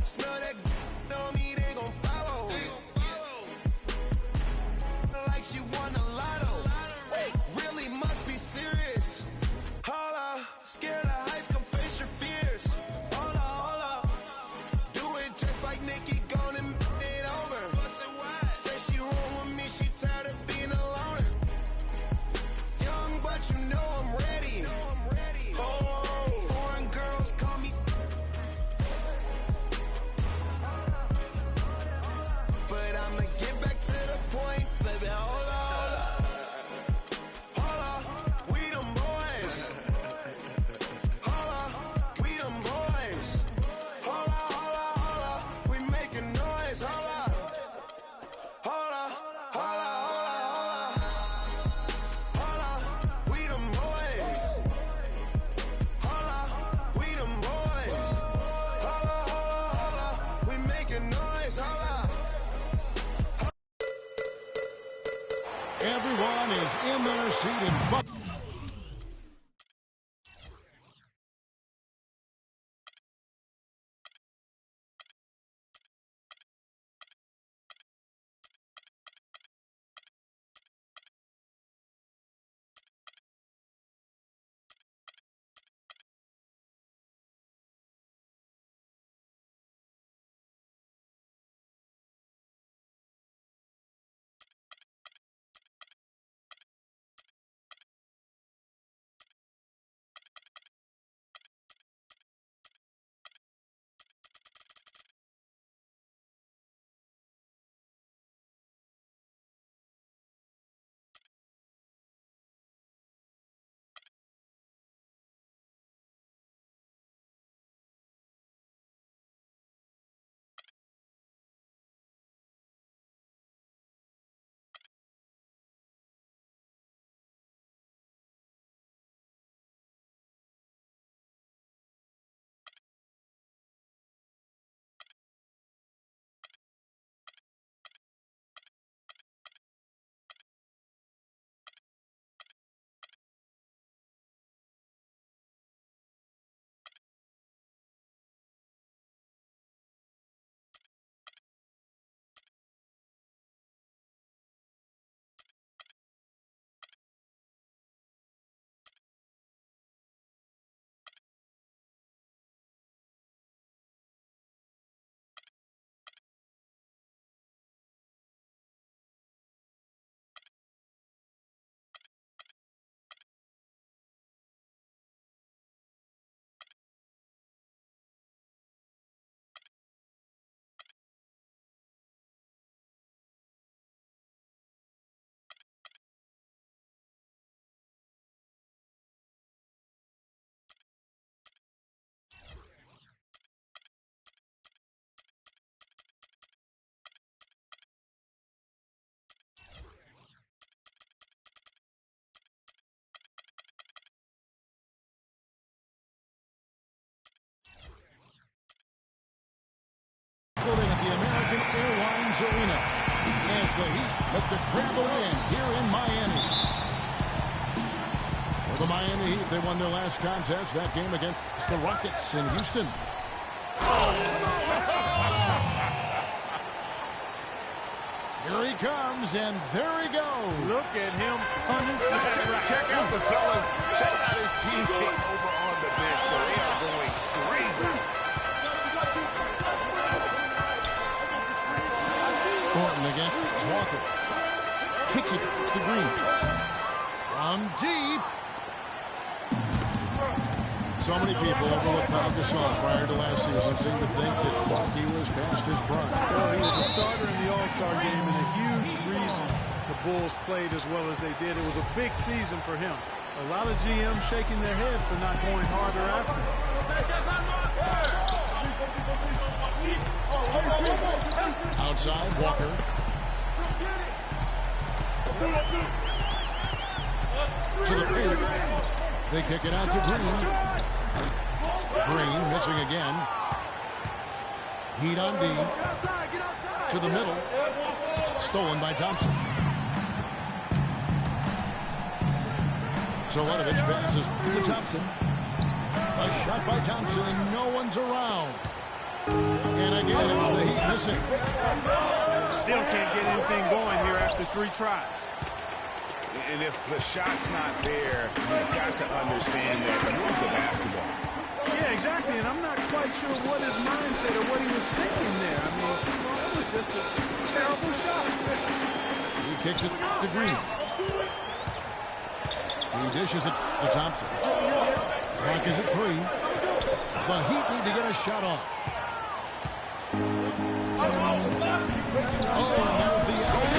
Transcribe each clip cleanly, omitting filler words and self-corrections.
Smell that on me, they gon' follow. Like she won the lotto. Really must be serious. Hold up, scared of heights, come face your fears. Hold up. Do it just like Nikki, gone and it over. Say she roll with me, she tired of being alone. Young, but you know I'm ready. Oh, foreign girls call me. But I'ma get back to the point, baby. Hold up, we them boys. Hold up, we them boys. Hold up, we making noise. Hold up, we them boys. Hold up, we them boys. Hold up, we making noise. Hold up. Everyone is in their seat and building at the American Airlines Arena as the Heat look to grab a win here in Miami. For the Miami Heat, they won their last contest, that game against the Rockets in Houston. Here he comes, and there he goes. Look at him punish. Check out the fellas. Check out his teammates over on the bench. So they are going crazy. Thornton again. It's Walker. Kicks it to Green. From deep. So many people overlooked Pau Gasol prior to last season seemed to think that Clarkie was past his prime. Well, he was a starter in the All-Star game and a huge reason the Bulls played as well as they did. It was a big season for him. A lot of GMs shaking their head for not going harder after him. Outside, Walker. To the paint. They kick it out to Green. Green missing again. Heat on D. To the middle. Stolen by Thompson. Telenovich passes to Thompson. A shot by Thompson, and no one's around. And again, it's the Heat missing. Still can't get anything going here after 3 tries. And if the shot's not there, you've got to understand that you move the basketball. Yeah, exactly, and I'm not quite sure what his mindset or what he was thinking there. I mean, that was just a terrible shot. He kicks it to Green. He dishes it to Thompson. Clock is at 3. The Heat need to get a shot off. Oh, and there's the alley.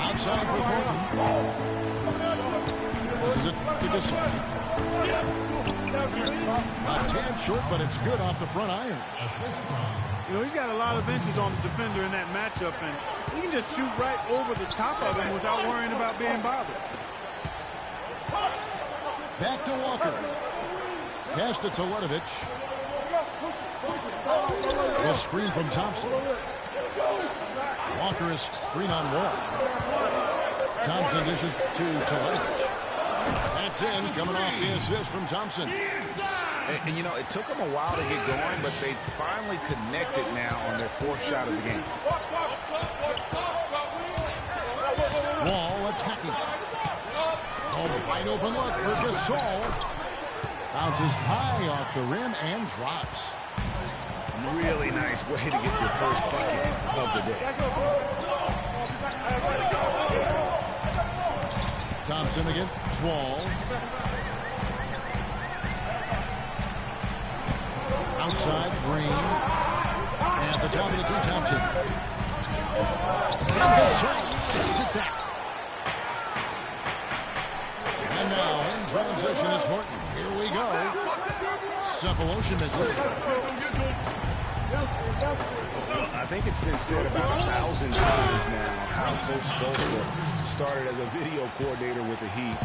Outside for Thornton. This is it to Gasol. A tad short, but it's good off the front iron. You know, he's got a lot of inches on the defender in that matchup, and he can just shoot right over the top of him without worrying about being bothered. Back to Walker. Pass to Teletovic. The screen from Thompson. Walker is screen on Wall. Thompson dishes to Teletovic. That's in, coming off the assist from Thompson. And, you know, it took them a while to get going, but they finally connected now on their 4th shot of the game. Wall attacking. Oh, wide open look for Gasol. Bounces high off the rim and drops. Really nice way to get your first bucket of the day. Thompson against Wall. Outside, Green. At the top of the key, Thompson. And Gasol sends it back. And now in transition is Thornton. Here we go. Cephalosha misses. I think it's been said about 1,000 times now how Coach Spoelstra started as a video coordinator with the Heat,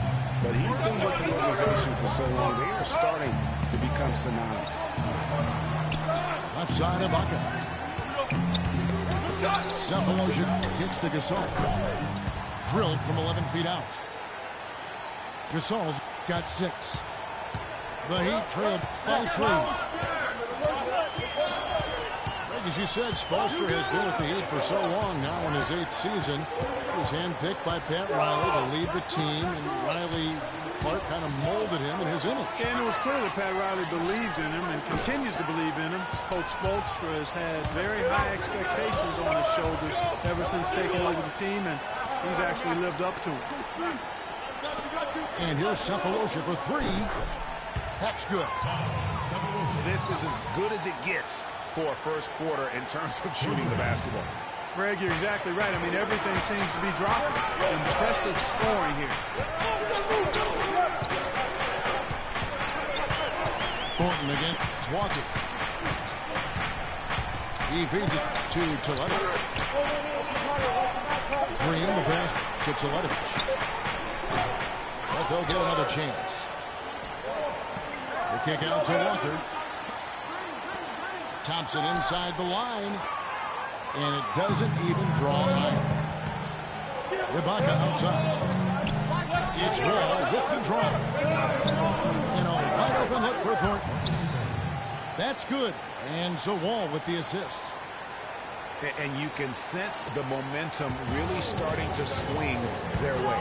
but he's been with the organization for so long. They are starting to become synonymous. Left side of Ibaka. Cephalosha kicks to Gasol. Drilled from 11 feet out. Gasol's got 6. The Heat trailed by 3. As you said, Spoelstra has been with the Heat for so long now in his 8th season. He was handpicked by Pat Riley to lead the team, and Riley Clark kind of molded him in his image. And it was clear that Pat Riley believes in him and continues to believe in him. Coach Spoelstra has had very high expectations on his shoulders ever since taking over the team, and he's actually lived up to them. And here's Cephalosha for 3. That's good. This is as good as it gets for a first quarter in terms of shooting the basketball. Greg, you're exactly right. I mean, everything seems to be dropping. Impressive scoring here. Thornton against Walker. He feeds it to Teletovic. Green, the pass to Teletovic. But they'll get another chance. The kick out to Walker. Thompson inside the line. And it doesn't even draw line. Ibaka outside. It's Wall with the draw. And a wide open look for Thornton. That's good. And so Wall with the assist. And you can sense the momentum really starting to swing their way.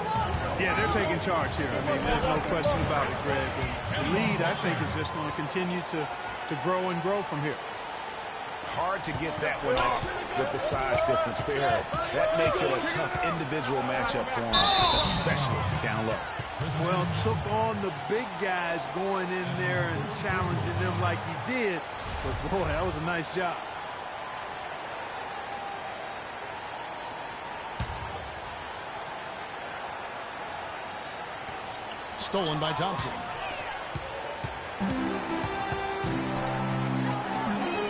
Yeah, they're taking charge here. I mean, there's no question about it, Greg. And the lead, I think, is just going to continue to grow and grow from here. Hard to get that one off with the size difference there. That makes it a tough individual matchup for him, especially down low. Well, took on the big guys going in there and challenging them like he did. But, boy, that was a nice job. Stolen by Thompson.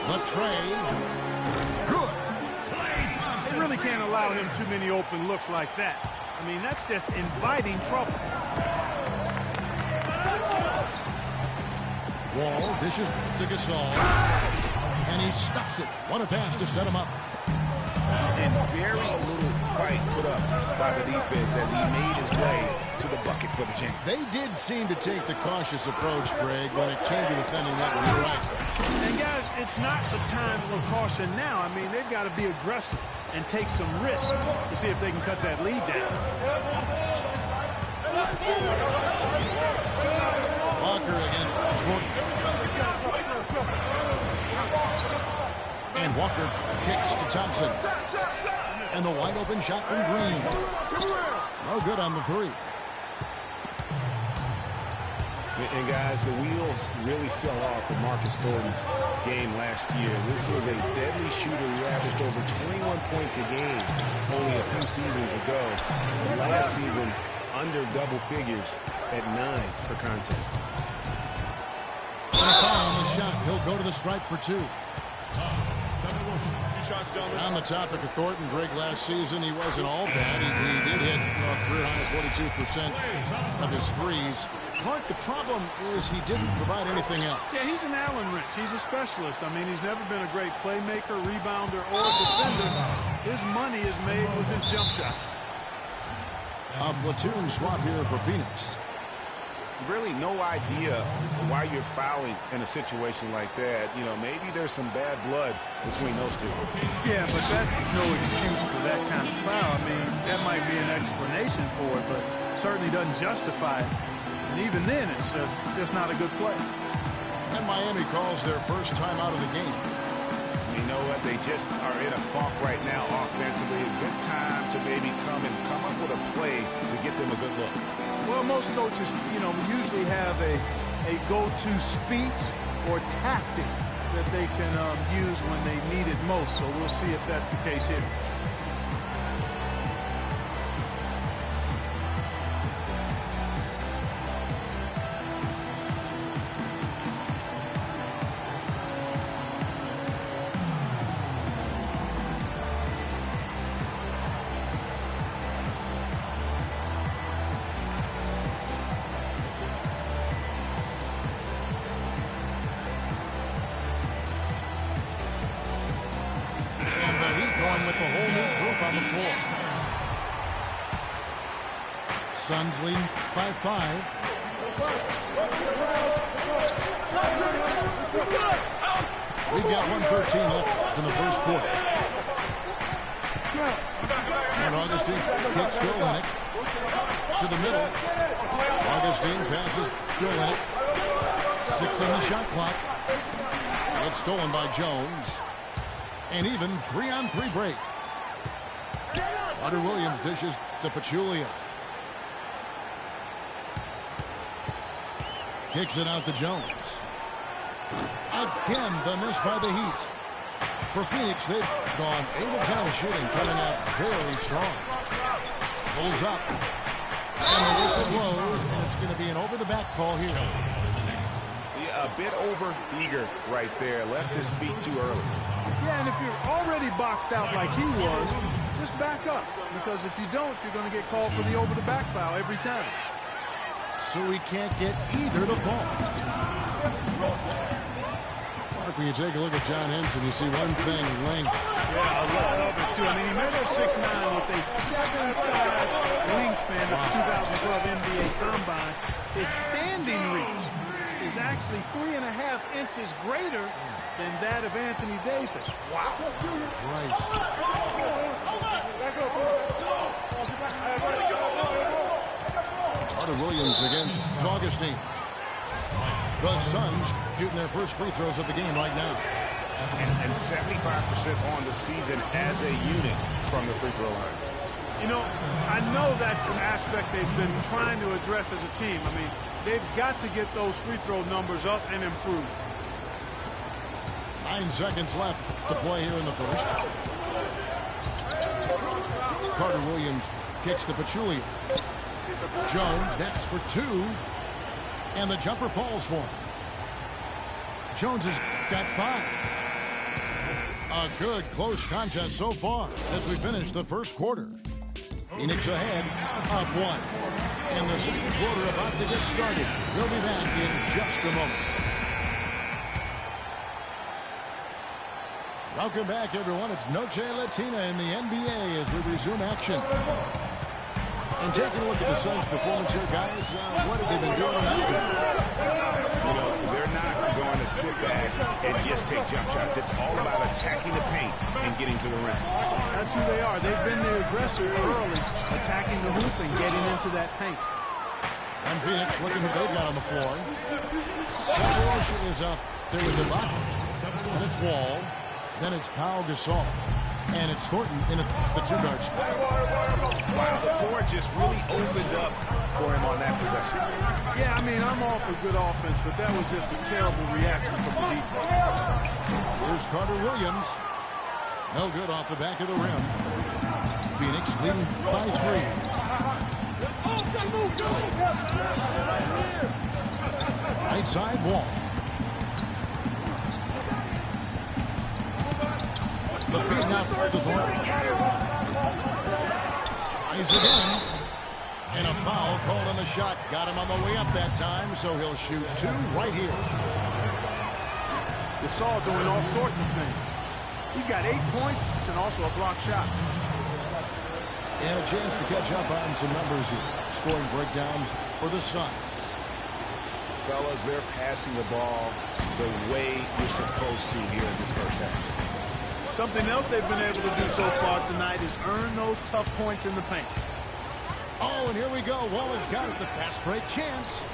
The tray. Good. They really can't allow him too many open looks like that. I mean, that's just inviting trouble. Wall dishes to Gasol. And he stuffs it. What a pass to set him up. And very little fight put up by the defense as he made his way to the bucket for the jam. They did seem to take the cautious approach, Greg, when it came to defending that one. You're right. And guys, it's not the time for caution now. I mean, they've got to be aggressive and take some risks to see if they can cut that lead down. Walker again. And Walker kicks to Thompson. And the wide open shot from Green. No good on the three. And guys, the wheels really fell off for Marcus Thornton's game last year. This was a deadly shooter who averaged over 21 points a game only a few seasons ago. And last season, under double figures at 9 per contest. And a foul on the shot. He'll go to the stripe for 2. On the topic of Thornton, Greg, last season, he wasn't all bad. He did hit a career high 42% of his threes. Clark, the problem is he didn't provide anything else. Yeah, he's an Allen wrench. He's a specialist. I mean, he's never been a great playmaker, rebounder, or defender. His money is made with his jump shot. A platoon swap here for Phoenix. Really no idea why you're fouling in a situation like that. You know, maybe there's some bad blood between those two. Yeah, but that's no excuse for that kind of foul. I mean, that might be an explanation for it, but certainly doesn't justify it. And even then, it's just not a good play. And Miami calls their first time out of the game. You know what? They just are in a funk right now offensively. A good time to maybe come up with a play to get them a good look. Well, most coaches, you know, usually have a go-to speech or tactic that they can use when they need it most. So we'll see if that's the case here. Suns lead by 5. We've got 1:13 left in the first quarter. And Augustine kicks to Olynyk. To the middle. Augustine passes to Olynyk. 6 on the shot clock. It's stolen by Jones. And even 3-on-3 break. Carter Williams dishes to Pachulia. Kicks it out to Jones. Again, the miss by the Heat. For Phoenix, they've gone 8 of 10 shooting, coming out very strong. Pulls up. And the whistle blows, and it's going to be an over-the-back call here. Yeah, a bit over-eager right there. Left his feet too early. Yeah, and if you're already boxed out like he was, just back up. Because if you don't, you're going to get called for the over-the-back foul every time. So we can't get either to fall. Mark, when you take a look at John Henson, you see one thing, length. Yeah, a lot of it, too. I mean, he measures 6'9" with a 7'5" wingspan of the 2012 NBA Combine. His standing reach is actually 3.5 inches greater than that of Anthony Davis. Wow. Right. Carter Williams again to Augustine. The Suns shooting their first free throws of the game right now. And 75% on the season as a unit from the free throw line. You know, I know that's an aspect they've been trying to address as a team. I mean, they've got to get those free throw numbers up and improve. 9 seconds left to play here in the first. Carter Williams kicks to Pachulia. Jones next for 2. And the jumper falls for him. Jones has got 5. A good close contest so far as we finish the first quarter. Phoenix ahead, up 1. And the second quarter about to get started. We'll be back in just a moment. Welcome back, everyone. It's Noche Latina in the NBA as we resume action. And taking a look at the Suns' performance here, guys, what have they been doing out there? You know, they're not going to to sit back and just take jump shots. It's all about attacking the paint and getting to the rim. That's who they are. They've been the aggressor early, attacking the hoop and getting into that paint. And Phoenix looking who they've got on the floor. Separation is out there with Ibaka. And it's Wall. Then it's Pau Gasol. And it's Thornton in the two-guard spot. Wow, the floor just really opened up for him on that possession. Yeah, I mean, I'm all for good offense, but that was just a terrible reaction from the defense. Here's Carter Williams. No good off the back of the rim. Phoenix leading by 3. Right side Wall. The feed now to Thornton. Tries again. And a foul called on the shot. Got him on the way up that time, so he'll shoot 2 right here. Gasol doing all sorts of things. He's got 8 points and also a block shot. And a chance to catch up on some numbers here. Scoring breakdowns for the Suns. Fellas, they're passing the ball the way you're supposed to here in this first half. Something else they've been able to do so far tonight is earn those tough points in the paint. Oh, and here we go. Wall's got it. The fast break chance.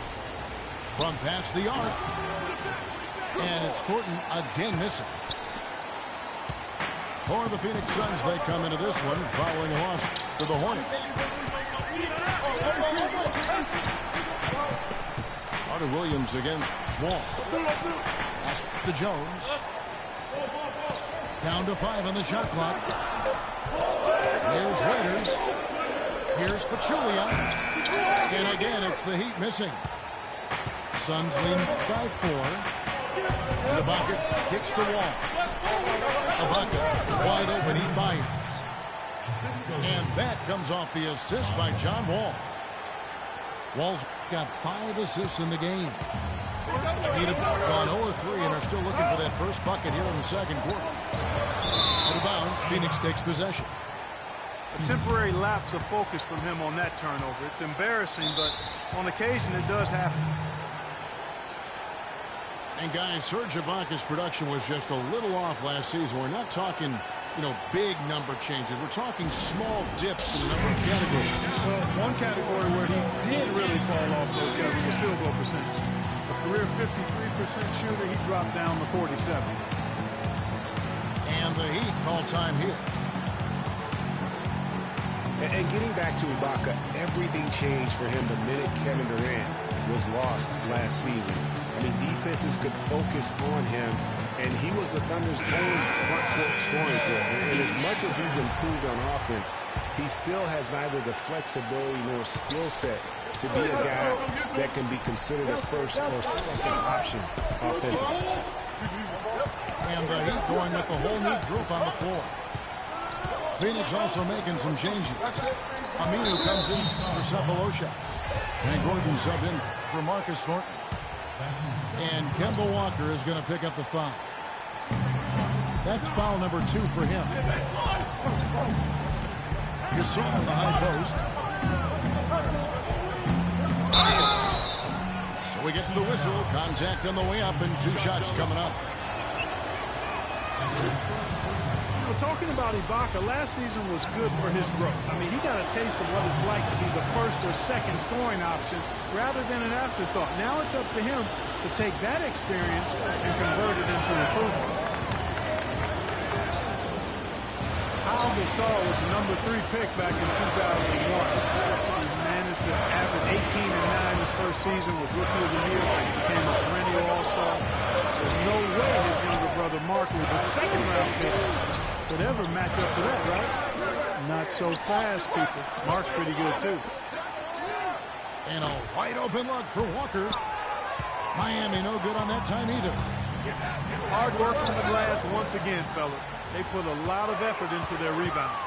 From past the arc. And it's Thornton again missing. For the Phoenix Suns, they come into this one following a loss to the Hornets. Carter Williams against Wall. Pass to Jones. Down to 5 on the shot clock. Here's Waiters. Here's Pachulia. And again, it's the Heat missing. Suns lead by 4. And Ibaka kicks the Wall. Ibaka wide open, he fires. And that comes off the assist by John Wall. Wall's got 5 assists in the game. Heat have gone 0-3 and are still looking for that first bucket here in the second quarter. Out of bounds, Phoenix takes possession. A temporary lapse of focus from him on that turnover. It's embarrassing, but on occasion it does happen. And guys, Serge Ibaka's production was just a little off last season. We're not talking, big number changes. We're talking small dips in a number of categories. Well, one category where he did really fall off, though, Kevin, was field goal percentage. A career 53% shooter, he dropped down to 47. And the Heat call time here. And getting back to Ibaka, everything changed for him the minute Kevin Durant was lost last season. I mean, defenses could focus on him, and he was the Thunder's only front court scoring threat. And as much as he's improved on offense, he still has neither the flexibility nor skill set to be a guy that can be considered a first or second option offensively. And the Heat going with the whole Heat group on the floor. Phoenix also making some changes. Aminu comes in for Cephalosha. And Gordon subbed in for Marcus Thornton. And Kemba Walker is going to pick up the foul. That's foul number 2 for him. Gasol on the high post. So he gets the whistle. Contact on the way up and 2 shots coming up. Talking about Ibaka, last season was good for his growth. I mean, he got a taste of what it's like to be the first or second scoring option rather than an afterthought. Now it's up to him to take that experience and convert it into improvement. Pau Gasol was the number 3 pick back in 2001. He managed to average 18 and 9 his first season, was Rookie of the Year, became a perennial All-Star. There's no way his younger brother Mark was a second-round pick. Could ever match up to that, right? Not so fast, people. Mark's pretty good, too. And a wide open look for Walker. Miami no good on that time either. Hard work on the glass once again, fellas. They put a lot of effort into their rebound.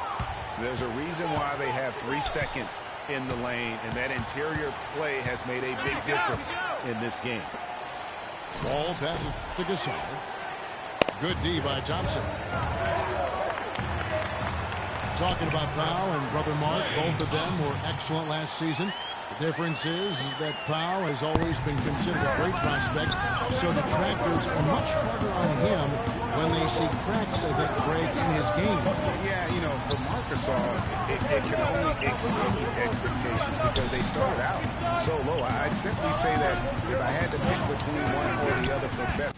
There's a reason why they have 3 seconds in the lane, and that interior play has made a big difference in this game. Ball passes to Gasol. Good D by Thompson. Talking about Pau and brother Mark, both of them were excellent last season. The difference is that Powell has always been considered a great prospect, so detractors are much harder on him when they see cracks, I think, Greg, in his game. Yeah, you know, for Marcus, it can only exceed expectations because they started out so low. I'd simply say that if I had to pick between one or the other for best.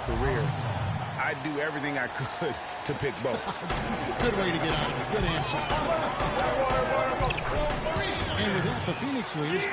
Careers. I'd do everything I could to pick both. Good way to get out of it. Good answer. And with that, the Phoenix leaders.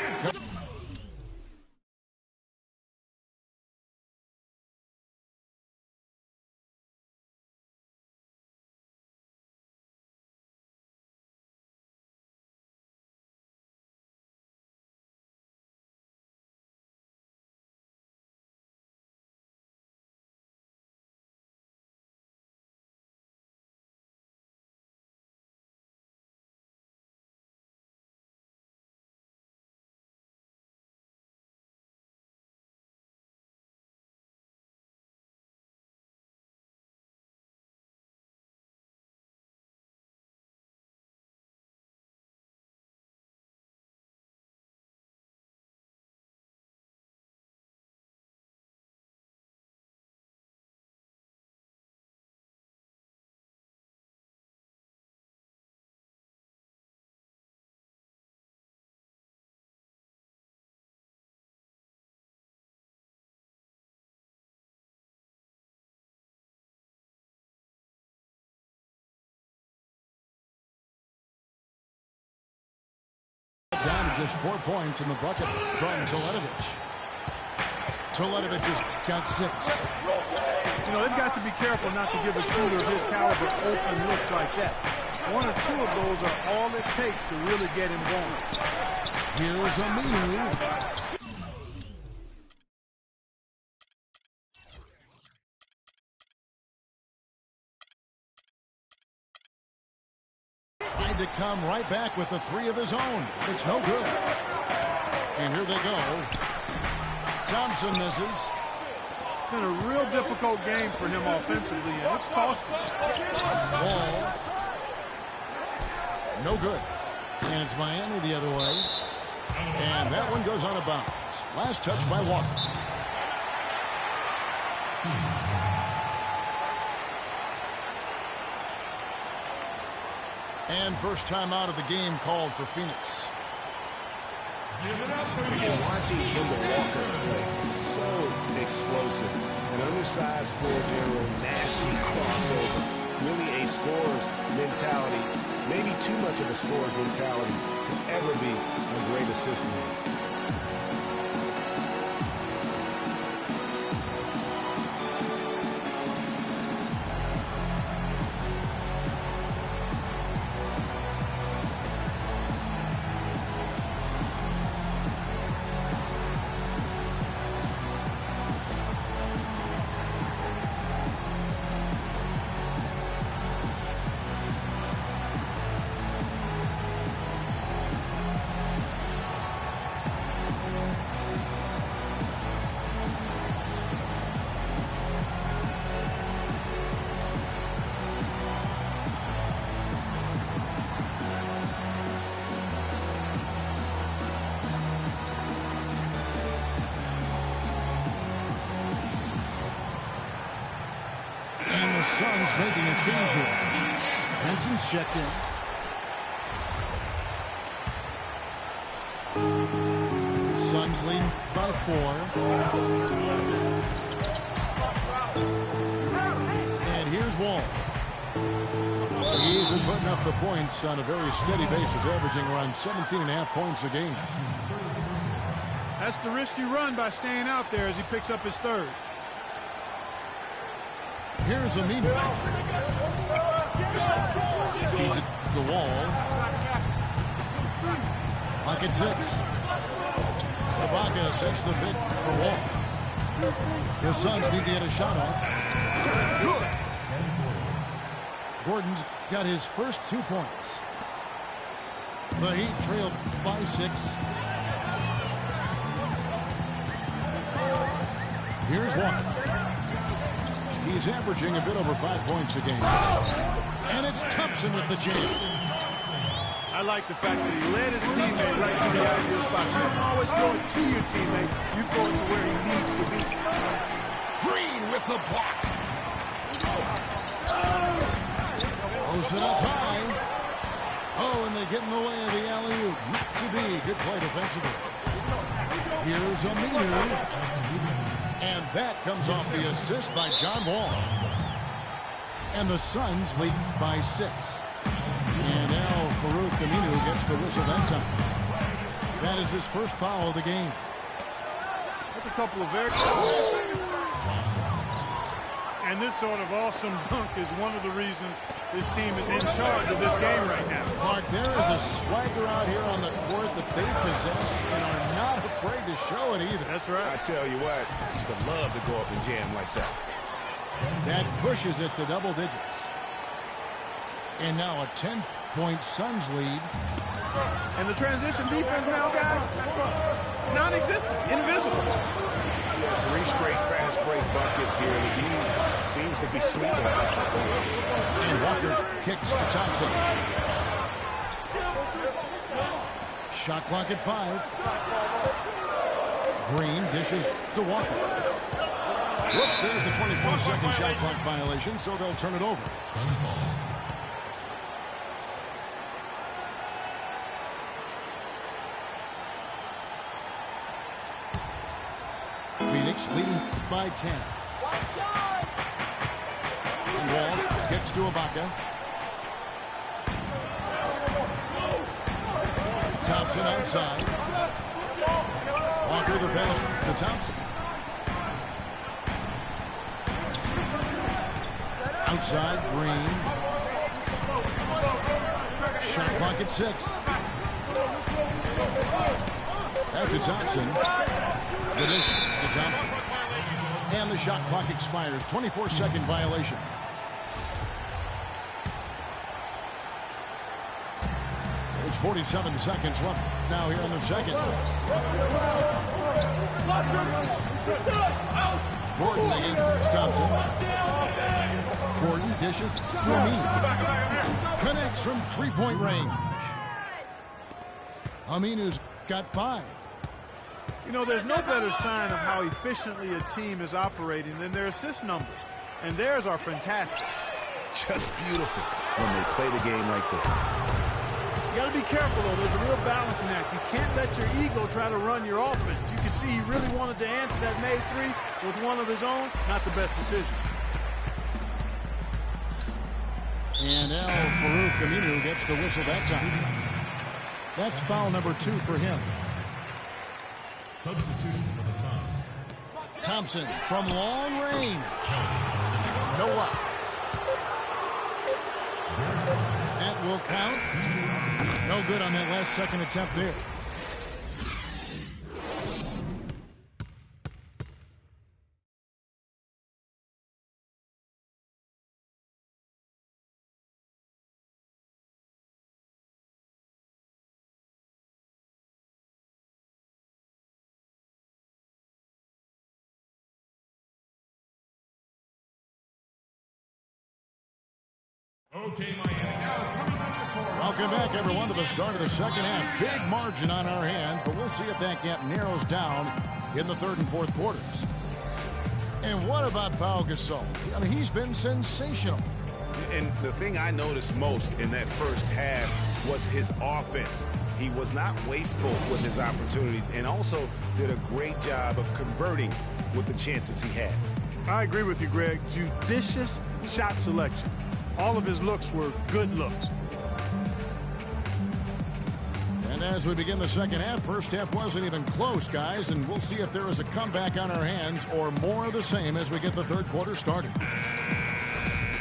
Down to just 4 points in the bucket from Teletovic. Teletovic just got 6. You know, they've got to be careful not to give a shooter of his caliber open looks like that. 1 or 2 of those are all it takes to really get him going. Here's Aminu. Tried to come right back with the 3 of his own. It's no good. And here they go. Thompson misses. It's been a real difficult game for him offensively, and it's costly. Ball. No good. And it's Miami the other way. And that one goes out of bounds. Last touch by Walker. And first time out of the game called for Phoenix. Watching Kemba Walker play, so explosive. An undersized floor general, nasty crossover. Really a scorer's mentality. Maybe too much of a scorer's mentality to ever be a great assistant. Suns making a change here. Benson's checked in. Suns leading by 4. And here's Wall. He's been putting up the points on a very steady basis, averaging around 17.5 points a game. That's the risk you run by staying out there as he picks up his third. Here's Aminu. Feeds it to the wall. Clock at 6. Ibaka sets the bid for Wall. The Suns need to get a shot off. Good. Gordon's got his first 2 points. The Heat trailed by 6. Here's Walker. He's averaging a bit over 5 points a game. And it's Thompson with the jam. I like the fact that he led his teammate right to the ideal spot. You don't always go to your teammate. You go to where he needs to be. Green with the block. Throws it up high. Oh, and they get in the way of the alley-oop. Not to be. Good play defensively. Here's Aminu. And that comes off the assist by John Wall. And the Suns lead by 6. And now Farouk Aminu gets the whistle that time. That is his first foul of the game. That's a couple of very... And this sort of awesome dunk is one of the reasons this team is in charge of this game right now. Clark, there is a swagger out here on the court that they possess and are not afraid to show it either. That's right. I tell you what, I used to love to go up and jam like that. That pushes it to double digits. And now a 10-point Suns lead. And the transition defense now, guys, non-existent, invisible. 3 straight fast break buckets here. The Heat seems to be sleeping. And Walker kicks to Thompson. Shot clock at 5. Green dishes to Walker. Whoops, there's the 24-second shot clock violation, so they'll turn it over. Suns ball. Phoenix leading by 10. And Wall kicks to Ibaka. Thompson outside. Walker the pass to Thompson. Outside, Green. Shot clock at 6. Out to Thompson. The dish to Thompson. And the shot clock expires. 24-second violation. There's 47 seconds left now here in the second. Gordon against Thompson. Gordon dishes to Aminu. Connects from 3-point range. Aminu's got 5. You know, there's no better sign of how efficiently a team is operating than their assist numbers. And theirs are fantastic. Just beautiful when they play the game like this. You got to be careful, though. There's a real balancing act. You can't let your ego try to run your offense. You can see he really wanted to answer that made 3 with one of his own. Not the best decision. And now Farouk Aminu gets the whistle that time. That's foul number 2 for him. Substitution for the Suns. Thompson from long range. No luck. That will count. No good on that last second attempt there. Okay, Miami. Now coming up the court. Welcome back, everyone, to the start of the second half. Big margin on our hands, but we'll see if that gap narrows down in the third and fourth quarters. And what about Pau Gasol? I mean, he's been sensational. And the thing I noticed most in that first half was his offense. He was not wasteful with his opportunities and also did a great job of converting with the chances he had. I agree with you, Greg. Judicious shot selection. All of his looks were good looks. And as we begin the second half, first half wasn't even close, guys, and we'll see if there is a comeback on our hands or more of the same as we get the third quarter started.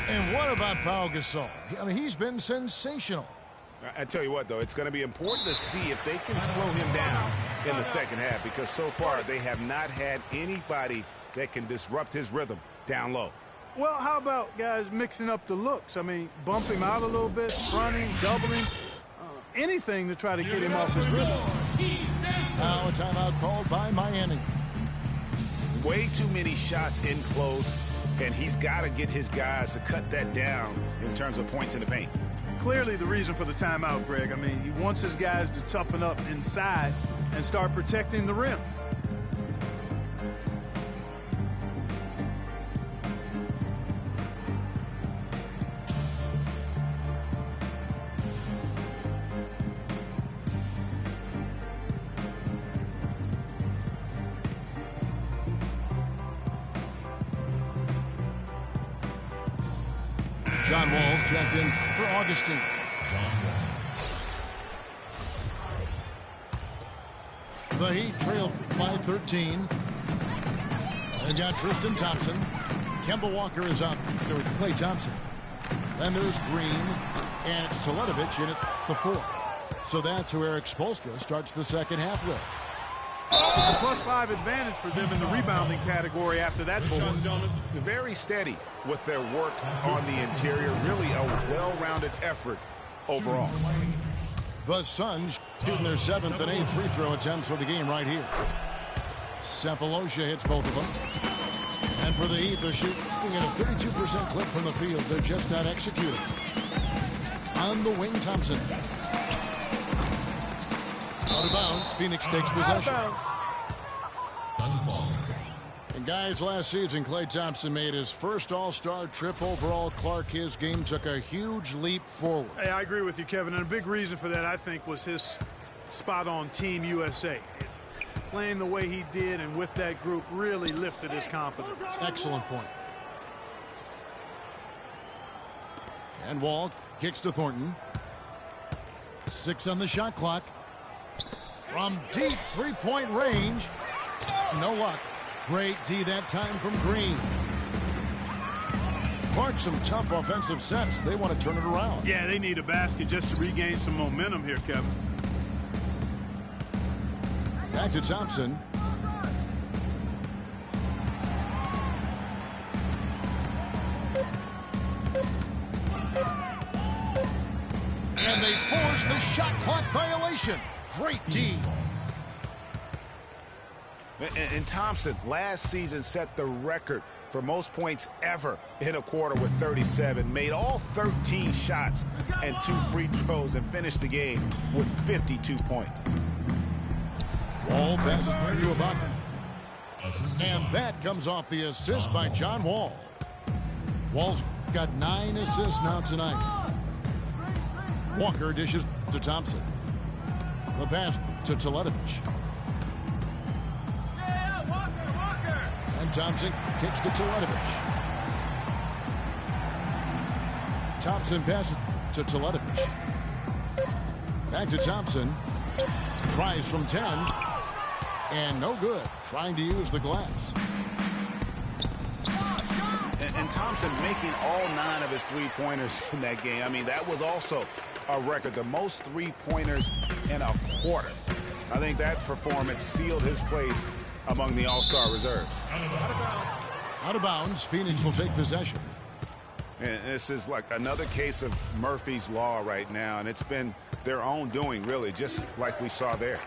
And what about Pau Gasol? I mean, he's been sensational. I tell you what, though, it's going to be important to see if they can slow him down in the second half, because so far they have not had anybody that can disrupt his rhythm down low. Well, how about guys mixing up the looks? I mean, bump him out a little bit, fronting, doubling, anything to try to get him off his rhythm. Now a timeout called by Miami. Way too many shots in close, and he's got to get his guys to cut that down in terms of points in the paint. Clearly the reason for the timeout, Greg. I mean, he wants his guys to toughen up inside and start protecting the rim. John Wall's checked in for Augustine. The Heat trailed by 13. They've got Tristan Thompson. Kemba Walker is out there with Klay Thompson. Then there's Green, and it's Teletovic in at the 4. So that's who Eric Spoelstra starts the second half with. It's a +5 advantage for them in the rebounding category after that board. Very steady with their work on the interior. Really a well-rounded effort overall. The Suns shooting their 7th and 8th free throw attempts for the game right here. Cephalosha hits both of them. And for the Heat, they're shooting at a 32% clip from the field. They're just not executing. On the wing, Thompson. Out of bounds. Phoenix takes possession. Suns ball. And guys, last season, Klay Thompson made his first All-Star trip overall. Clark, his game took a huge leap forward. Hey, I agree with you, Kevin. And a big reason for that, I think, was his spot on Team USA. Playing the way he did and with that group really lifted his confidence. Excellent point. And Wall kicks to Thornton. 6 on the shot clock. From deep three-point range. No luck. Great D that time from Green. Clark, some tough offensive sets. They want to turn it around. Yeah, they need a basket just to regain some momentum here, Kevin. Back to Thompson. And they force the shot clock violation. Great D. And Thompson last season set the record for most points ever in a quarter with 37. Made all 13 shots and 2 free throws and finished the game with 52 points. Wall passes through to Ibaka. And that comes off the assist by John Wall. Wall's got 9 assists now tonight. Walker dishes to Thompson. The pass to Teletovic. And Thompson kicks to Teletovic. Thompson passes to Teletovic. Back to Thompson. Tries from 10. And no good. Trying to use the glass. And Thompson making all 9 of his three-pointers in that game. I mean, that was also a record. The most three-pointers in a quarter. I think that performance sealed his place among the All-Star reserves. Out of bounds. Phoenix will take possession. And this is like another case of Murphy's Law right now. And it's been their own doing, really, just like we saw there.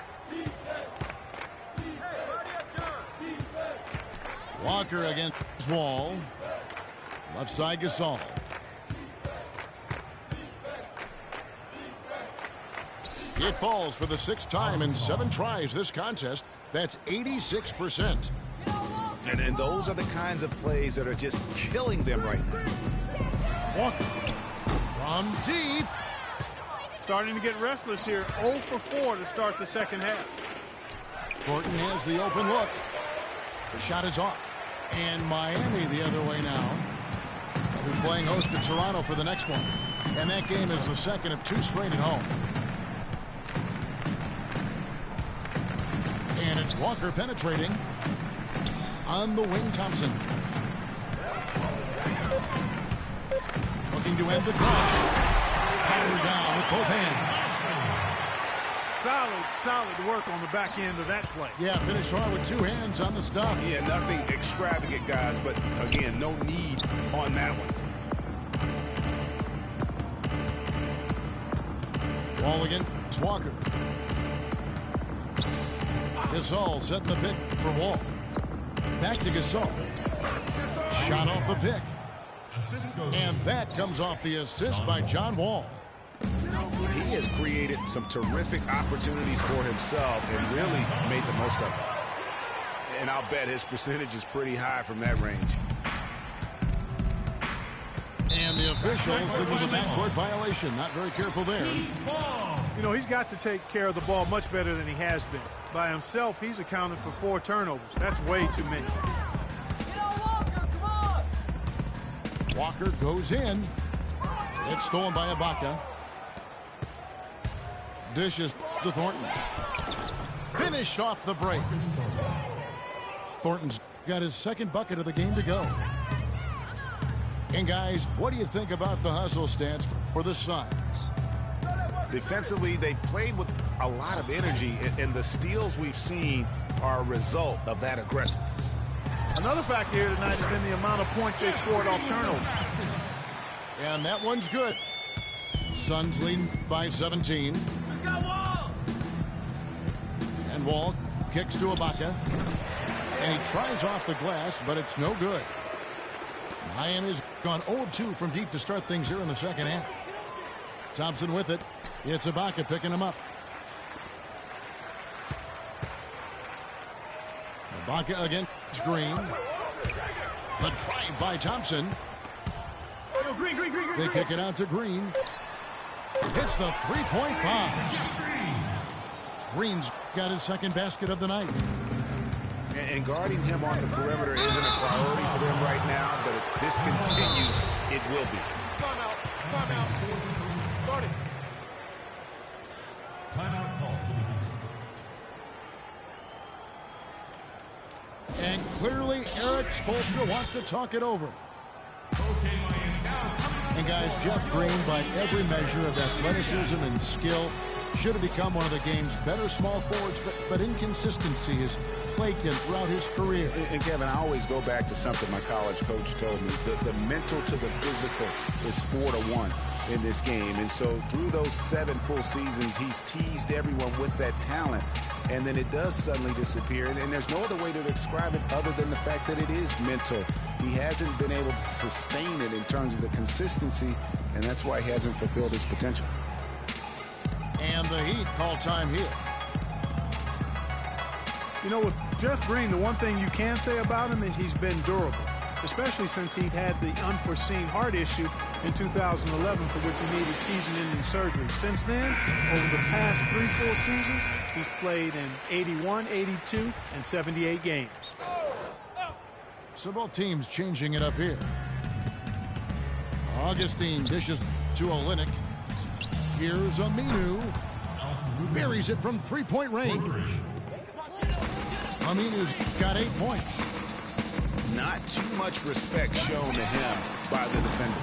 Walker against Wall. Left side Gasol. It falls for the 6th time in 7 tries this contest. That's 86%. And those are the kinds of plays that are just killing them right now. Walker from deep. Starting to get restless here. 0 for 4 to start the second half. Thornton has the open look. The shot is off. And Miami the other way now. They'll be playing host to Toronto for the next one. And that game is the second of 2 straight at home. It's Walker penetrating. On the wing, Thompson. Looking to end the drive. Power down with both hands. Solid work on the back end of that play. Yeah, finish hard with two hands on the stuff. Yeah, nothing extravagant, guys, but again, no need on that one. Ball against Walker. Gasol setting the pick for Wall. Back to Gasol. Shot off the pick. And that comes off the assist by John Wall. He has created some terrific opportunities for himself and really made the most of it. And I'll bet his percentage is pretty high from that range. And the official signals a backcourt violation. Not very careful there. You know, he's got to take care of the ball much better than he has been. By himself, he's accounted for 4 turnovers. That's way too many. Walker goes in. It's stolen by Ibaka. Dishes to Thornton. Finished off the break. Thornton's got his second bucket of the game to go. And guys, what do you think about the hustle stance for the Suns? Defensively, they played with a lot of energy, and the steals we've seen are a result of that aggressiveness. Another factor here tonight has been the amount of points they scored off turnovers. And that one's good. Suns lead by 17. And Wall kicks to Ibaka. And he tries off the glass, but it's no good. Miami's gone 0-2 from deep to start things here in the second half. Thompson with it. It's Ibaka picking him up. Ibaka against Green. The drive by Thompson. They kick it out to Green. Hits the three-point bomb. Green's got his second basket of the night. And guarding him on the perimeter isn't a priority for them right now, but if this continues, it will be. Timeout. Starting. Timeout call for the Heat. And clearly, Eric Spoelstra wants to talk it over. Okay, Miami now. And guys, Jeff Green, by every measure of athleticism and skill, should have become one of the game's better small forwards, but inconsistency has plagued him throughout his career. And Kevin, I always go back to something my college coach told me. The mental to the physical is 4-to-1 in this game. And so through those 7 full seasons, he's teased everyone with that talent. And then it does suddenly disappear. And there's no other way to describe it other than the fact that it is mental. He hasn't been able to sustain it in terms of the consistency, and that's why he hasn't fulfilled his potential. And the Heat call time here. You know, with Jeff Green, the one thing you can say about him is he's been durable, especially since he had the unforeseen heart issue in 2011 for which he needed season-ending surgery. Since then, over the past 3 full seasons, he's played in 81, 82, and 78 games. So both teams changing it up here. Augustine dishes to Olynyk. Here's Aminu. Buries it from three-point range. Aminu's got 8 points. Not too much respect shown to him by the defenders.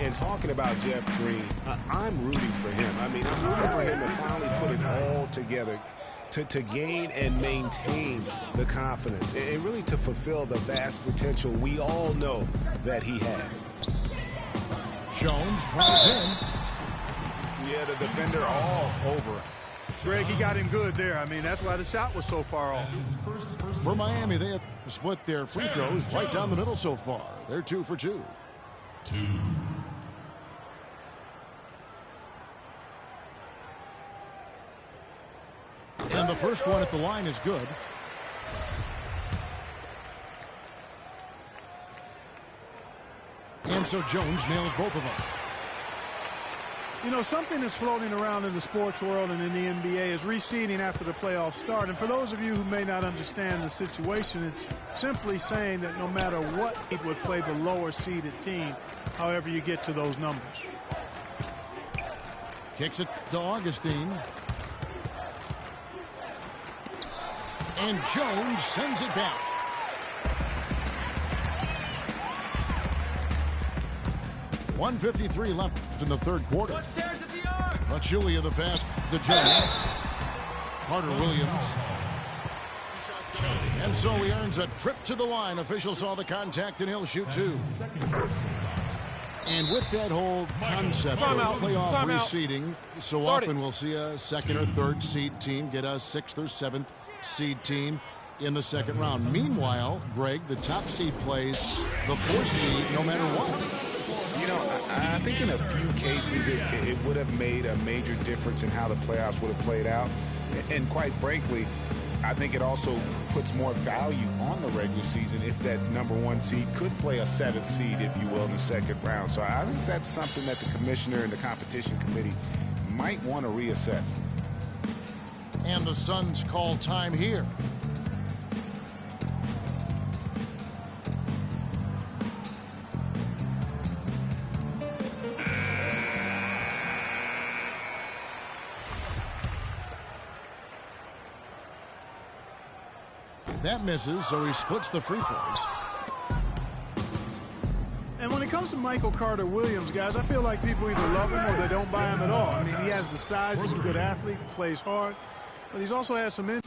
And talking about Jeff Green, I'm rooting for him. I mean, I'm rooting for him to finally put it all together to gain and maintain the confidence and really to fulfill the vast potential we all know that he has. Jones tries in. Yeah, the defender all over it. Greg, he got him good there. I mean, that's why the shot was so far off. For Miami, they have split their free throws right down the middle so far. They're 2 for 2. And the first one at the line is good. And so Jones nails both of them. You know, something that's floating around in the sports world and in the NBA is reseeding after the playoffs start. And for those of you who may not understand the situation, it's simply saying that no matter what, it would play the lower seeded team, however you get to those numbers. Kicks it to Augustine. And Jones sends it back. .153 left in the third quarter. Julia the pass to Jones. Carter Williams. And so he earns a trip to the line. Officials saw the contact, and he'll shoot two. And with that whole concept of playoff reseeding, so often we'll see a second or third seed team get a sixth or seventh seed team in the second round. Meanwhile, Greg, the top seed plays the fourth seed no matter what. You know, I think in a few cases it would have made a major difference in how the playoffs would have played out. And quite frankly, I think it also puts more value on the regular season if that number one seed could play a seventh seed, if you will, in the second round. So I think that's something that the commissioner and the competition committee might want to reassess. And the Suns call time here. That misses, so he splits the free throws. And when it comes to Michael Carter Williams, guys, I feel like people either love him or they don't buy him at all. I mean, he has the size, he's a good athlete, plays hard, but he's also has some injuries,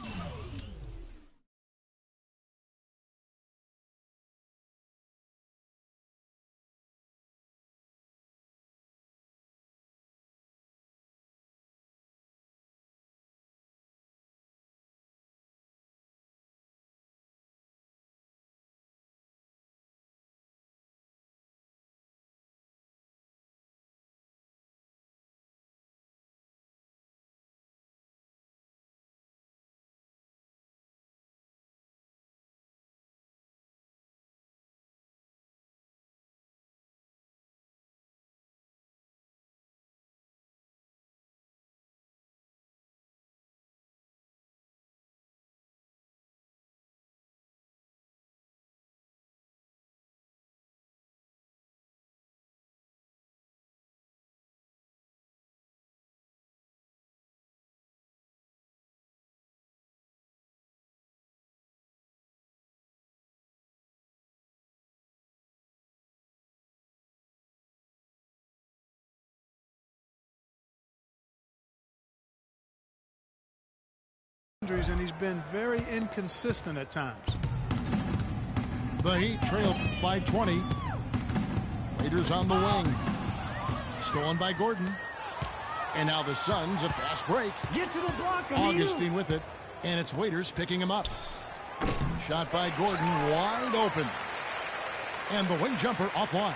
and he's been very inconsistent at times. The Heat trail by 20. Raiders on the wing. Stolen by Gordon. And now the Suns, a fast break. Get to the block, Augustine with it, and it's Waiters picking him up. Shot by Gordon, wide open. And the wing jumper offline.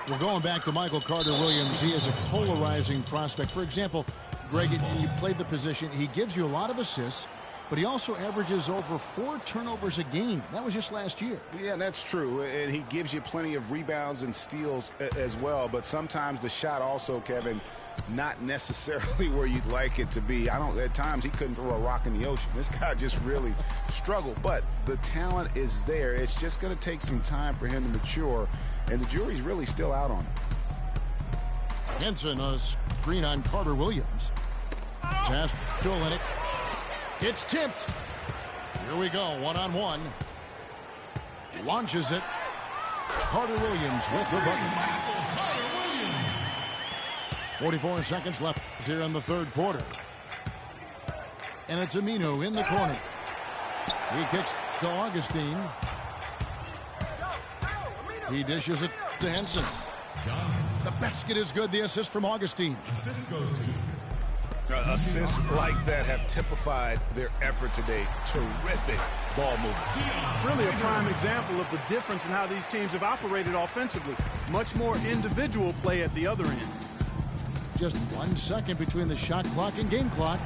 Well, going back to Michael Carter Williams, he is a polarizing prospect. For example, Greg, you played the position. He gives you a lot of assists, but he also averages over 4 turnovers a game. That was just last year. Yeah, that's true. And he gives you plenty of rebounds and steals as well. But sometimes the shot also, Kevin, not necessarily where you'd like it to be. At times he couldn't throw a rock in the ocean. This guy just really struggled. But the talent is there. It's just going to take some time for him to mature. And the jury's really still out on him. Henson, a screen on Carter Williams. Pass to Olynyk. It's tipped. Here we go, one-on-one. Launches it. Carter Williams with the bucket. 44 seconds left here in the third quarter. And it's Aminu in the corner. He kicks to Augustine. He dishes it to Henson. The basket is good. The assist from Augustine. Assist goes to. Assists like that have typified their effort today. Terrific ball movement. Really a prime example of the difference in how these teams have operated offensively. Much more individual play at the other end. Just 1 second between the shot clock and game clock.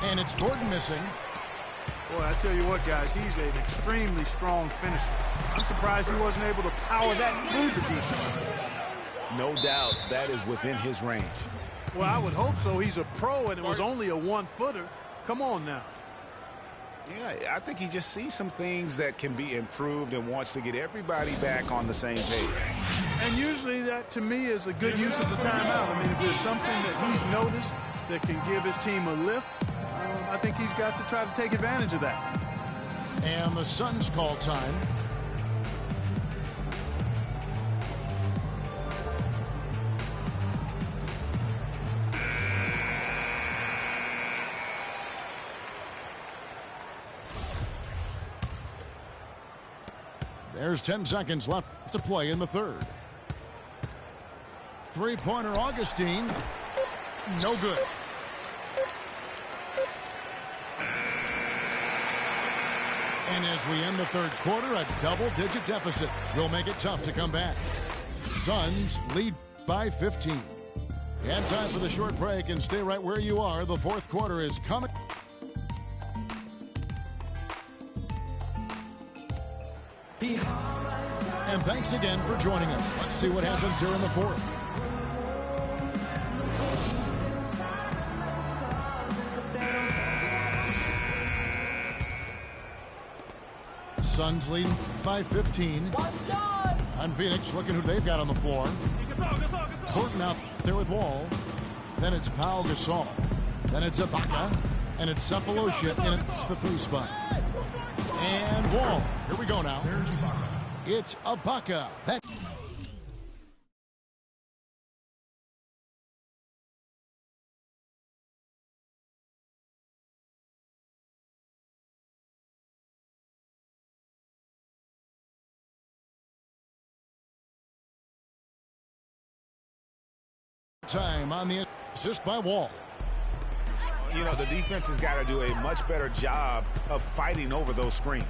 And it's Gordon missing. Boy, I tell you what, guys, he's an extremely strong finisher. I'm surprised he wasn't able to power that through the defense. No doubt that is within his range. Well, I would hope so. He's a pro, and it was only a one-footer. Come on now. Yeah, I think he just sees some things that can be improved and wants to get everybody back on the same page. And usually that, to me, is a good use of the timeout. I mean, if there's something that he's noticed that can give his team a lift, I think he's got to try to take advantage of that. And the Suns call time. There's 10 seconds left to play in the third. Three-pointer Augustine. No good. And as we end the third quarter, a double-digit deficit will make it tough to come back. Suns lead by 15. And time for the short break, and stay right where you are. The fourth quarter is coming. And thanks again for joining us. Let's see what happens here in the fourth. Suns leading by 15. On Phoenix, looking who they've got on the floor. Horton out there with Wall. Then it's Pau Gasol. Then it's Ibaka. And it's Cephalosha in the three spot. And Wall. Here we go now. It's Ibaka. Time on the assist by Wall. You know, the defense has got to do a much better job of fighting over those screens.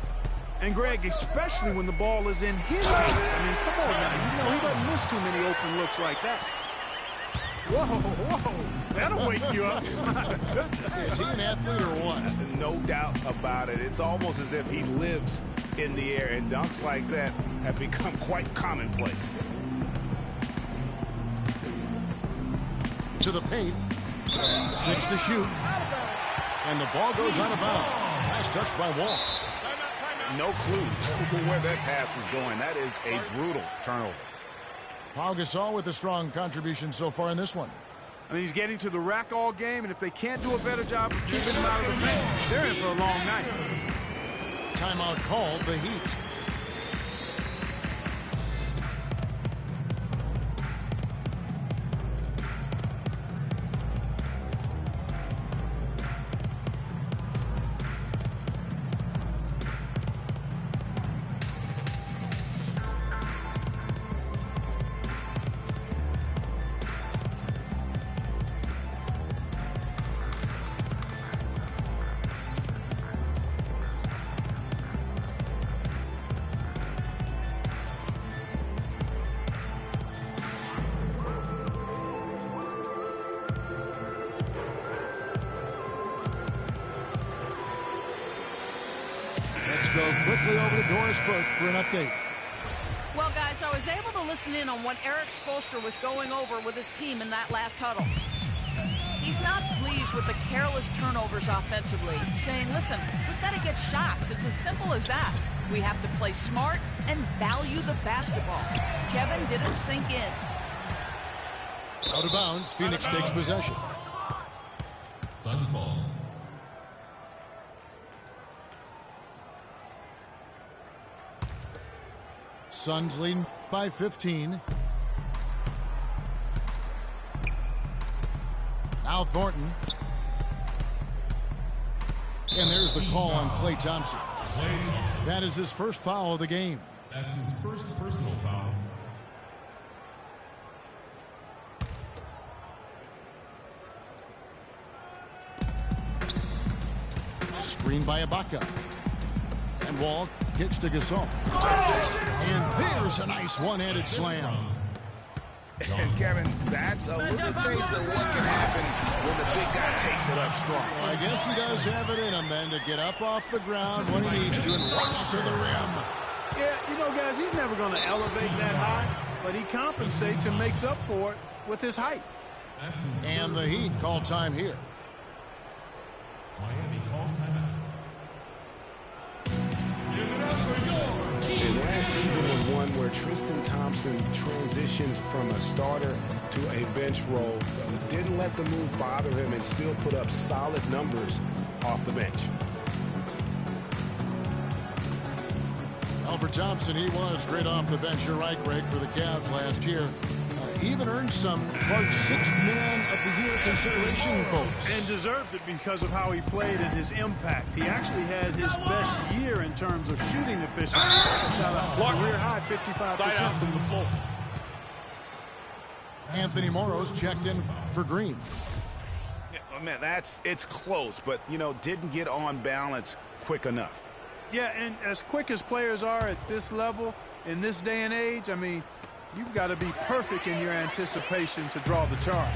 And Greg, especially when the ball is in his hands. I mean, come on now. You know, he doesn't miss too many open looks like that. Whoa. That'll wake you up. Is he an athlete or what? No doubt about it. It's almost as if he lives in the air, and dunks like that have become quite commonplace. To the paint. 6 to shoot. And the ball goes out of bounds. Nice touch by Wall. No clue where that pass was going. That is a brutal turnover. Pau Gasol with a strong contribution so far in this one. I mean, he's getting to the rack all game, and if they can't do a better job of keeping him out of the paint, they're in for a long night. Timeout called, the Heat. Go quickly over to Doris Burke for an update. Well, guys, I was able to listen in on what Eric Spoelstra was going over with his team in that last huddle. He's not pleased with the careless turnovers offensively, saying, listen, we've got to get shots. It's as simple as that. We have to play smart and value the basketball. Kevin didn't sink in. Out of bounds, Phoenix takes possession. Suns ball. Suns leading by 15. Al Thornton. And there's the call on Klay Thompson. That is his first foul of the game. That's his first personal foul. Screen by Ibaka. And Wall gets to Gasol. And there's a nice one-handed slam. And Kevin, that's a little taste of what can happen when the big guy takes it up strong. I guess he does have it in him then to get up off the ground when he needs to and rock to the rim. Yeah, you know, guys, he's never going to elevate that high, but he compensates and makes up for it with his height. And the Heat call time here. Miami calls timeout. And last season was one where Tristan Thompson transitioned from a starter to a bench role. Didn't let the move bother him and still put up solid numbers off the bench. Well, for Thompson, he was great off the bench. You're right, Greg, for the Cavs last year. Even earned some Clark's sixth man of the year consideration votes. And deserved it because of how he played and his impact. He actually had his best year in terms of shooting efficiency. Shot a career high 55% from the floor. Anthony Morrow's checked in for Green. Yeah, well, man, it's close, but, you know, didn't get on balance quick enough. Yeah, and as quick as players are at this level, in this day and age, I mean, you've got to be perfect in your anticipation to draw the charge.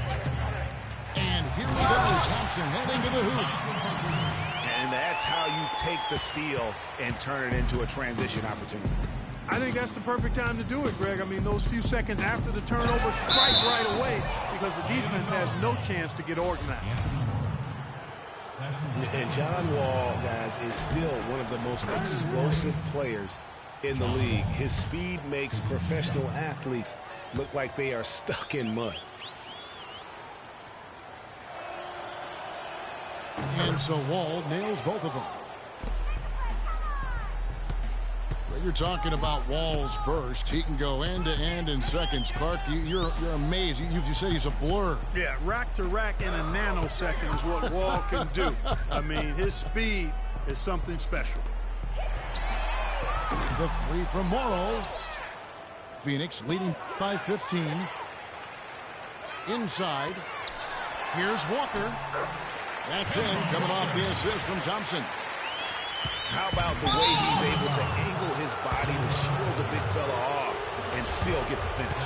And here we go, Thompson heading to the hoop. And that's how you take the steal and turn it into a transition opportunity. I think that's the perfect time to do it, Greg. I mean, those few seconds after the turnover, strike right away because the defense has no chance to get organized. And John Wall, guys, is still one of the most explosive players in the league. His speed makes professional athletes look like they are stuck in mud. And so Wall nails both of them. Well, you're talking about Wall's burst. He can go end to end in seconds. Clark, you're amazed. You said he's a blur. Yeah, rack to rack in a nanosecond is what Wall can do. I mean, his speed is something special. The three from Morrow. Phoenix leading by 15. Inside. Here's Walker. That's in, coming off the assist from Thompson. How about the way he's able to angle his body to shield the big fella off and still get the finish?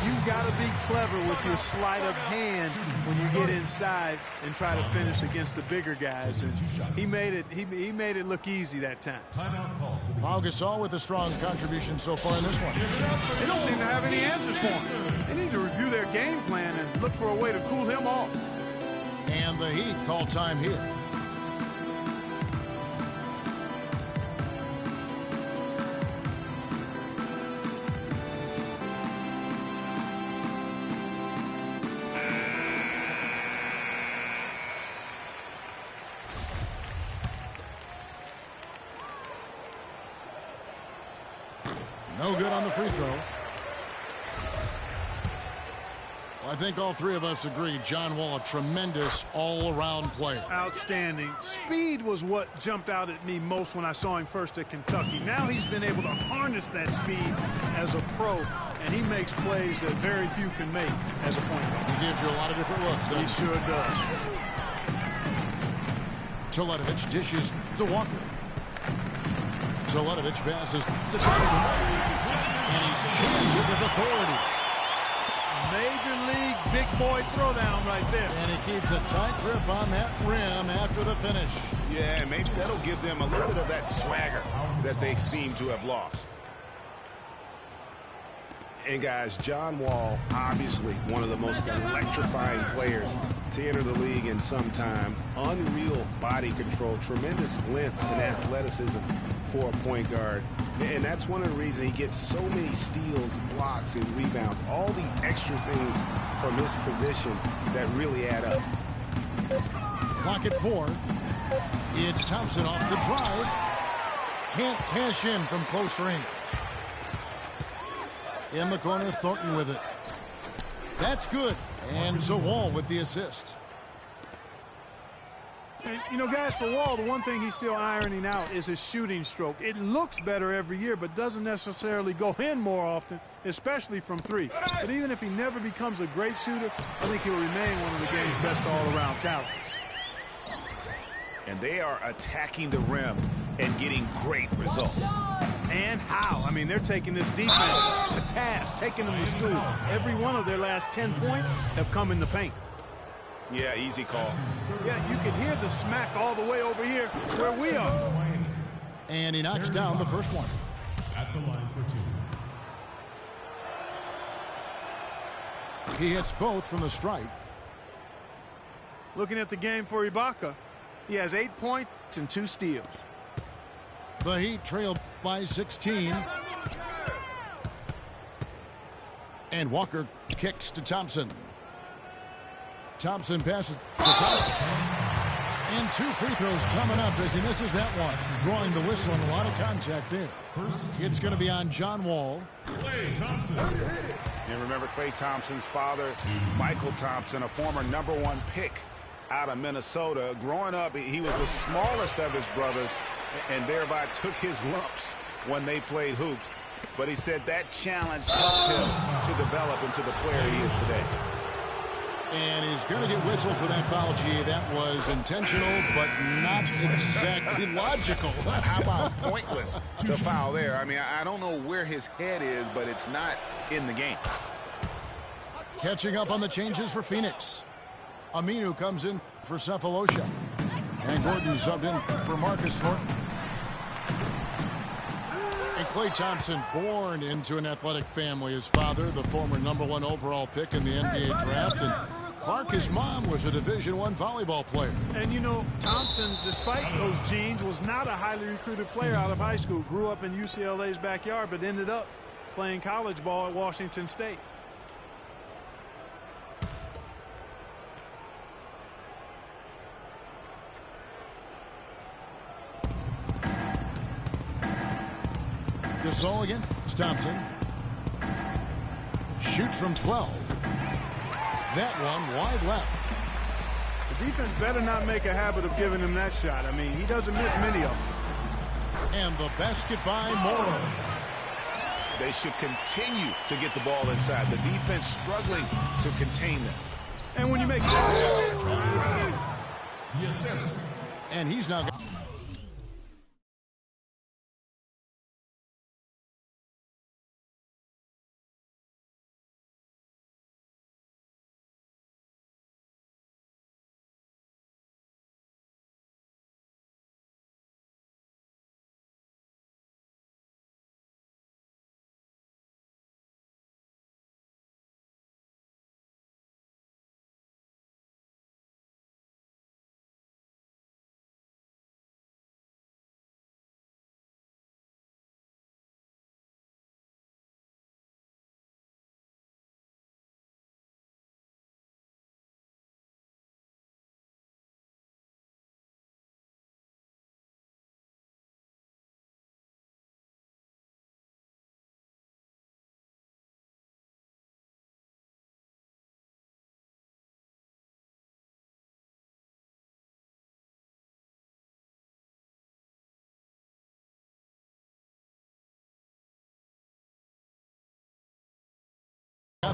You've got to be clever with your sleight of hand when you get inside and try to finish against the bigger guys. And he made it look easy that time. Pau Gasol with a strong contribution so far in this one. They don't seem to have any answers for him. They need to review their game plan and look for a way to cool him off. And the Heat call time here. No good on the free throw. Well, I think all three of us agree John Wall, a tremendous all-around player. Outstanding. Speed was what jumped out at me most when I saw him first at Kentucky. Now he's been able to harness that speed as a pro, and he makes plays that very few can make as a point guard. He gives you a lot of different looks, doesn't He sure does. Teletovic dishes to Walker. Teletovic passes to Thompson. And he jams it with authority. Major league big boy throwdown right there. And he keeps a tight grip on that rim after the finish. Yeah, maybe that'll give them a little bit of that swagger that they seem to have lost. And guys, John Wall, obviously one of the most electrifying players to enter the league in some time. Unreal body control, tremendous length and athleticism for a point guard. And that's one of the reasons he gets so many steals, blocks, and rebounds. All the extra things from his position that really add up. Clock at 4. It's Thompson off the drive. Can't cash in from close range. In the corner, Thornton with it. That's good. And so Wall with the assist. And, you know, guys, for Wall, the one thing he's still ironing out is his shooting stroke. It looks better every year, but doesn't necessarily go in more often, especially from three. But even if he never becomes a great shooter, I think he'll remain one of the game's best all-around talents. And they are attacking the rim and getting great results. And how? I mean, they're taking this defense to task, taking them to school. Every one of their last 10 points have come in the paint. Yeah, easy call. Yeah, you can hear the smack all the way over here where we are. And he knocks down the first one. At the line for 2. He hits both from the stripe. Looking at the game for Ibaka, he has 8 points and 2 steals. The Heat trail by 16. And Walker kicks to Thompson. Thompson passes to Thompson. And 2 free throws coming up as he misses that one. Drawing the whistle and a lot of contact there. It's going to be on John Wall. Klay Thompson. And remember Klay Thompson's father, Michael Thompson, a former #1 pick out of Minnesota. Growing up, he was the smallest of his brothers and thereby took his lumps when they played hoops. But he said that challenge helped him to develop into the player he is today. And he's going to get whistled for that foul, G. That was intentional, but not exactly logical. How about pointless to foul there? I mean, I don't know where his head is, but it's not in the game. Catching up on the changes for Phoenix. Aminu comes in for Cephalosha. And Gordon subbed in for Marcus Thornton. And Klay Thompson, born into an athletic family. His father, the former #1 overall pick in the NBA draft. And Clark, his mom, was a Division I volleyball player. And, you know, Thompson, despite those genes, was not a highly recruited player out of high school. Grew up in UCLA's backyard, but ended up playing college ball at Washington State. Gasol again. It's Thompson. Shoots from 12. That one wide left. The defense better not make a habit of giving him that shot. I mean, he doesn't miss many of them. And the basket by Morrow. They should continue to get the ball inside. The defense struggling to contain them. And when you make and he's now got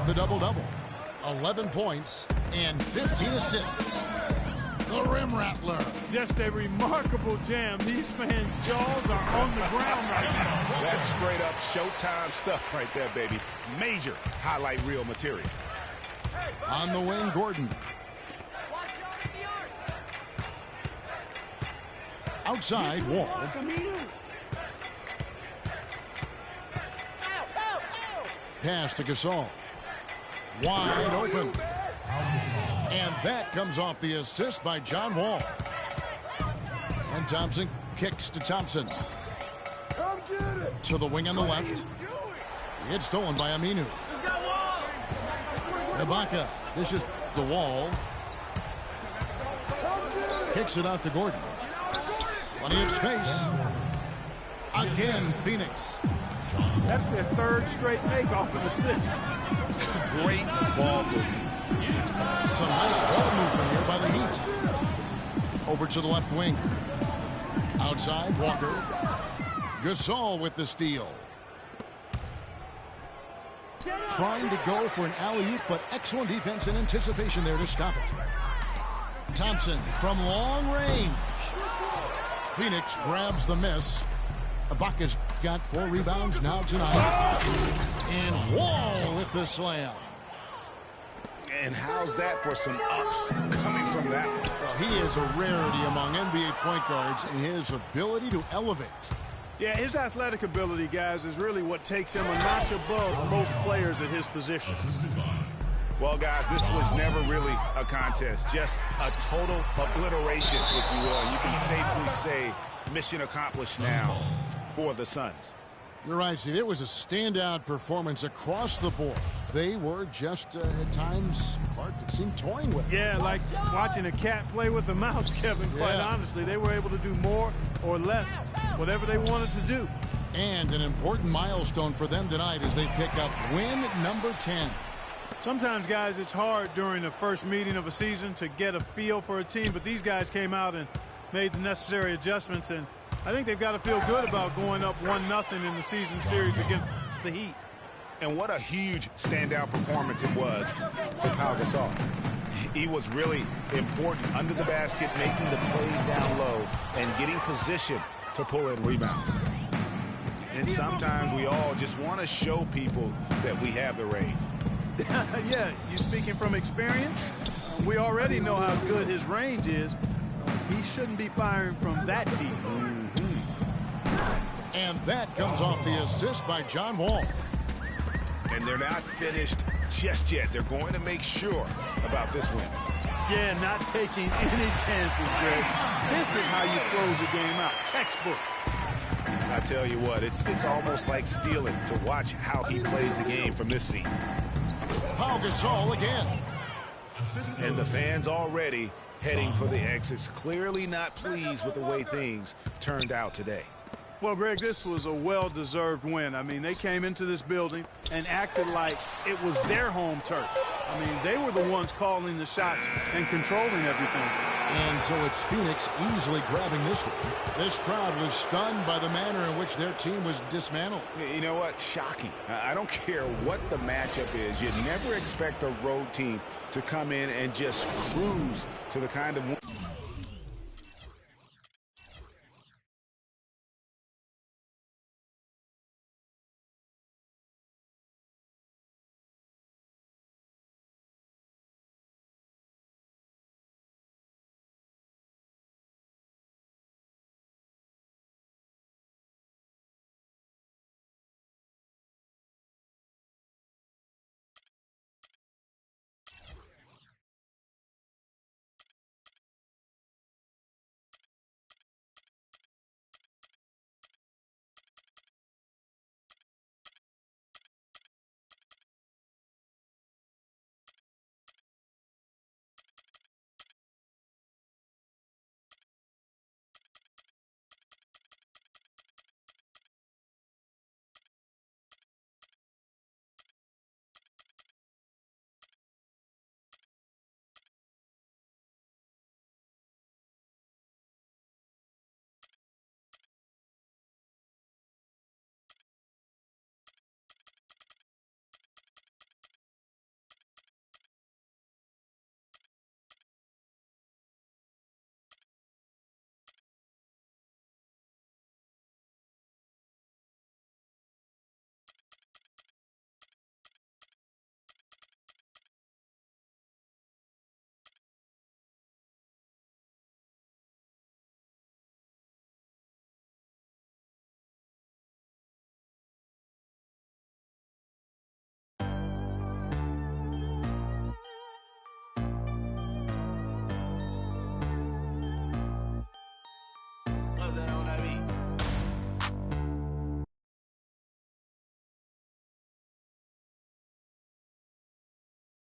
the double-double. 11 points and 15 assists. The rim rattler. just a remarkable jam. These fans' jaws are on the ground right now. That's straight up Showtime stuff right there, baby. Major highlight reel material. On the wing, Gordon. Outside, Wall. Pass to Gasol. Wide open. And that comes off the assist by John Wall. And Thompson kicks to Thompson. To the wing on the left. It's stolen by Aminu. Ibaka dishes the Wall. Kicks it out to Gordon. Plenty of space. Again, Phoenix. That's their third straight make off an assist. Great ball movement. Some nice ball movement here by the Heat. Over to the left wing. Outside, Walker. Gasol with the steal. Trying to go for an alley-oop, but excellent defense and anticipation there to stop it. Thompson from long range. Phoenix grabs the miss. Ibaka's got 4 rebounds now tonight. And Wall with the slam. And how's that for some ups coming from that one? Well, he is a rarity among NBA point guards in his ability to elevate. Yeah, his athletic ability, guys, is really what takes him a notch above most players at his position. Well, guys, this was never really a contest. Just a total obliteration, if you will. You can safely say mission accomplished now for the Suns. You're right, Steve. It was a standout performance across the board. They were just, at times, Clark, it seemed toying with it. Yeah, like watching a cat play with a mouse, Kevin, quite honestly. They were able to do more or less, whatever they wanted to do. And an important milestone for them tonight as they pick up win number 10. Sometimes, guys, it's hard during the first meeting of a season to get a feel for a team, but these guys came out and made the necessary adjustments, and I think they've got to feel good about going up 1-0 in the season series against the Heat. And what a huge standout performance it was for Pau Gasol. He was really important under the basket, making the plays down low and getting position to pull in rebounds. And sometimes we all just want to show people that we have the range. Yeah, you speaking from experience? We already know how good his range is. He shouldn't be firing from that deep. And that comes off the assist by John Wall. And they're not finished just yet. They're going to make sure about this win. Yeah, not taking any chances, Greg. This is how you close a game out. Textbook. I tell you what, it's almost like stealing to watch how he plays the game from this seat. Pau Gasol again. And the fans already heading for the exits, clearly not pleased with the way things turned out today. Well, Greg, this was a well-deserved win. I mean, they came into this building and acted like it was their home turf. I mean, they were the ones calling the shots and controlling everything. And so it's Phoenix easily grabbing this one. This crowd was stunned by the manner in which their team was dismantled. You know what? Shocking. I don't care what the matchup is. You'd never expect a road team to come in and just cruise to the kind of win